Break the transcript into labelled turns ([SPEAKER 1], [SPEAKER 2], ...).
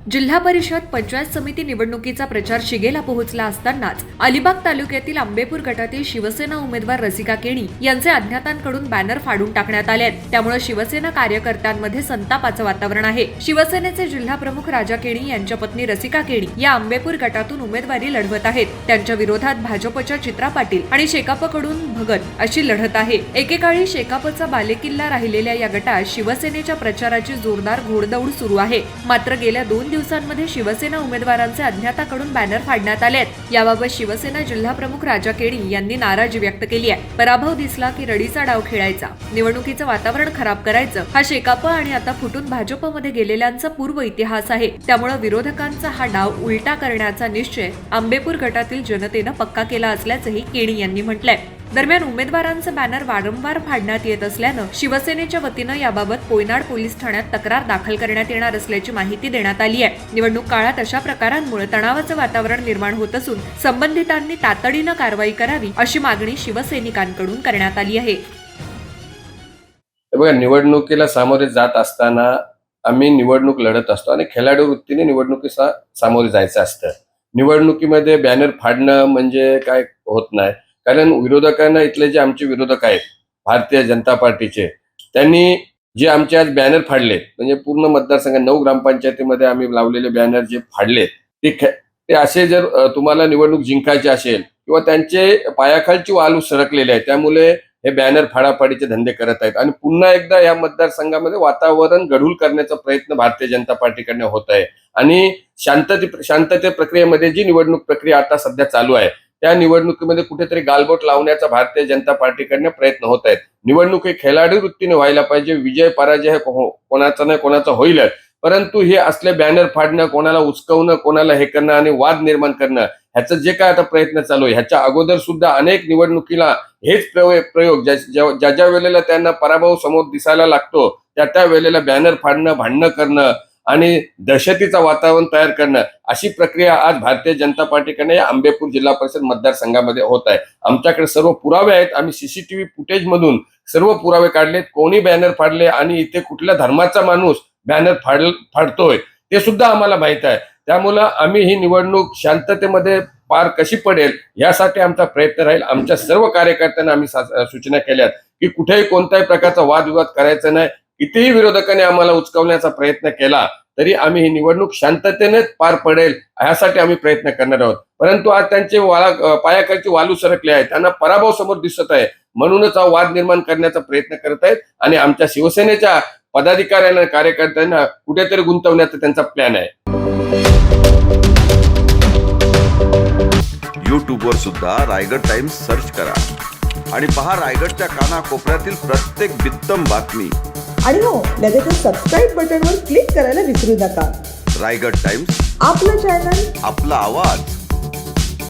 [SPEAKER 1] जिल्हा परिषद पंचायत समिती निवडणुकीचा प्रचार शिगेला पोहोचला असतानाच अलिबाग तालुक्यातील आंबेपूर गटातील शिवसेना उमेदवार रसिका केणी यांचे अज्ञातांकडून बॅनर फाडून टाकण्यात आले आहेत। त्यामुळे शिवसेना कार्यकर्त्यांमध्ये संतापाचं वातावरण आहे। शिवसेनेचे जिल्हा प्रमुख राजा केणी यांच्या पत्नी रसिका केणी या आंबेपूर गटातून उमेदवारी लढवत आहेत। त्यांच्या विरोधात भाजपच्या चित्रा पाटील आणि शेकापकडून भगत अशी लढत आहे। एकेकाळी शेकापचा बालेकिल्ला राहिलेल्या या गटात शिवसेनेच्या प्रचाराची जोरदार घोडदौड सुरू आहे। मात्र गेल्या 2 दिवसांमध्ये शिवसेना उमेदवारांचे अज्ञाताकडून बॅनर फाडण्यात आले आहेत। याबाबत शिवसेना जिल्हा प्रमुख राजा केणी यांनी नाराजी व्यक्त केली आहे। पराभव दिसला की रडीचा डाव खेळायचा, निवडणुकीचं वातावरण खराब करायचं हा शेकाप आणि आता फुटून भाजपमध्ये गेलेल्यांचा पूर्व इतिहास आहे। त्यामुळे विरोधकांचा हा डाव उलटा करण्याचा निश्चय आंबेपूर गटातील जनतेनं पक्का केला असल्याचंही केणी यांनी म्हटलंय। दरम्यान उमेदवारांचं बॅनर वारंवार फाडण्यात येत असल्यानं शिवसेनेच्या वतीनं याबाबत कोयनाड पोलीस ठाण्यात तक्रार दाखल करण्यात येणार असल्याची माहिती देण्यात आली आहे। निवडणूक काळात अशा प्रकारांमुळे तणावाचं वातावरण निर्माण होत असून संबंधितांनी तातडीनं कारवाई करावी अशी मागणी शिवसैनिकांकडून करण्यात आली आहे।
[SPEAKER 2] बघा, निवडणुकीला सामोरे जात असताना आम्ही निवडणूक लढत असतो आणि खेळाडू वृत्तीने निवडणुकीला सामोरे जायचं असतं। निवडणुकीमध्ये बॅनर फाडणं म्हणजे काय होत नाही, कारण विरोधकांना इथले जे आमचे विरोधक आहेत भारतीय जनता पार्टीचे, त्यांनी जे आमचे आज बॅनर फाडले म्हणजे पूर्ण मतदारसंघ 9 ग्रामपंचायतीमध्ये आम्ही लावलेले बॅनर जे फाडले ते असे जर तुम्हाला निवडणूक जिंकायची असेल किंवा त्यांचे पायाखालची वालू सरकलेले आहे, त्यामुळे हे बॅनर फाडाफाडीचे धंदे करत आहेत आणि पुन्हा एकदा या मतदारसंघामध्ये वातावरण गढूळ करण्याचा प्रयत्न भारतीय जनता पार्टीकडनं होत आहे। आणि शांतते प्रक्रियेमध्ये जी निवडणूक प्रक्रिया आता सध्या चालू आहे त्या निवडणुकीमध्ये कुठेतरी गालबोट लावण्याचा भारतीय जनता पार्टीकडनं प्रयत्न होत आहेत। निवडणूक हे खेळाडू वृत्तीने व्हायला पाहिजे, विजय पराजय कोणाचा नाही कोणाचा होईलच, परंतु हे असले बॅनर फाडणं, कोणाला उचकवणं, कोणाला हे करणं आणि वाद निर्माण करणं ह्याचं जे काय आता प्रयत्न चालू आहे, ह्याच्या अगोदर सुद्धा अनेक निवडणुकीला हेच प्रयोग ज्या वेळेला त्यांना पराभव समोर दिसायला लागतो त्या वेळेला बॅनर फाडणं, भांडणं करणं आणि दहशतीचं वातावरण तयार करणं अशी प्रक्रिया आज भारतीय जनता पार्टीकडे या आंबेपूर जिल्हा परिषद मतदारसंघामध्ये होत आहे। आमच्याकडे सर्व पुरावे आहेत, आम्ही सीसीटीव्ही फुटेज मधून सर्व पुरावे काढलेत, कोणी बॅनर फाडले आणि इथे कुठल्या धर्माचा माणूस बॅनर फाडतोय ते सुद्धा आम्हाला माहित आहे। त्यामुळे आम्ही ही निवडणूक शांततेमध्ये पार कशी पडेल यासाठी आमचा प्रयत्न राहील। आमच्या सर्व कार्यकर्त्यांना आम्ही सूचना केल्यात की कुठेही कोणत्याही प्रकारचा वादविवाद करायचा नाही। कितीही विरोधकांनी आम्हाला उचकवण्याचा प्रयत्न केला तरी आम्ही ही निवडणूक शांततेने पार पडेल यासाठी आम्ही प्रयत्न करणार आहोत। परंतु आज त्यांचे पायाखालची वालू सरकले आहे, त्यांना पराभव समोर दिसत आहे, म्हणूनच हा वाद निर्माण करण्याचा प्रयत्न करत आहेत आणि आमच्या शिवसेनेच्या पदाधिकाऱ्यांना कार्यकर्त्यांना कुठेतरी गुंतवण्याचा त्यांचा प्लॅन आहे।
[SPEAKER 3] यूट्यूबवर सुद्धा रायगड टाइम्स सर्च करा आणि पहा रायगडच्या कानाकोपऱ्यातील प्रत्येक बित्तम बातमी।
[SPEAKER 4] आणि हो, लगेच सबस्क्राईब बटनवर क्लिक करायला विसरू नका।
[SPEAKER 3] रायगड टाइम्स,
[SPEAKER 4] आपलं चॅनल,
[SPEAKER 3] आपला आवाज।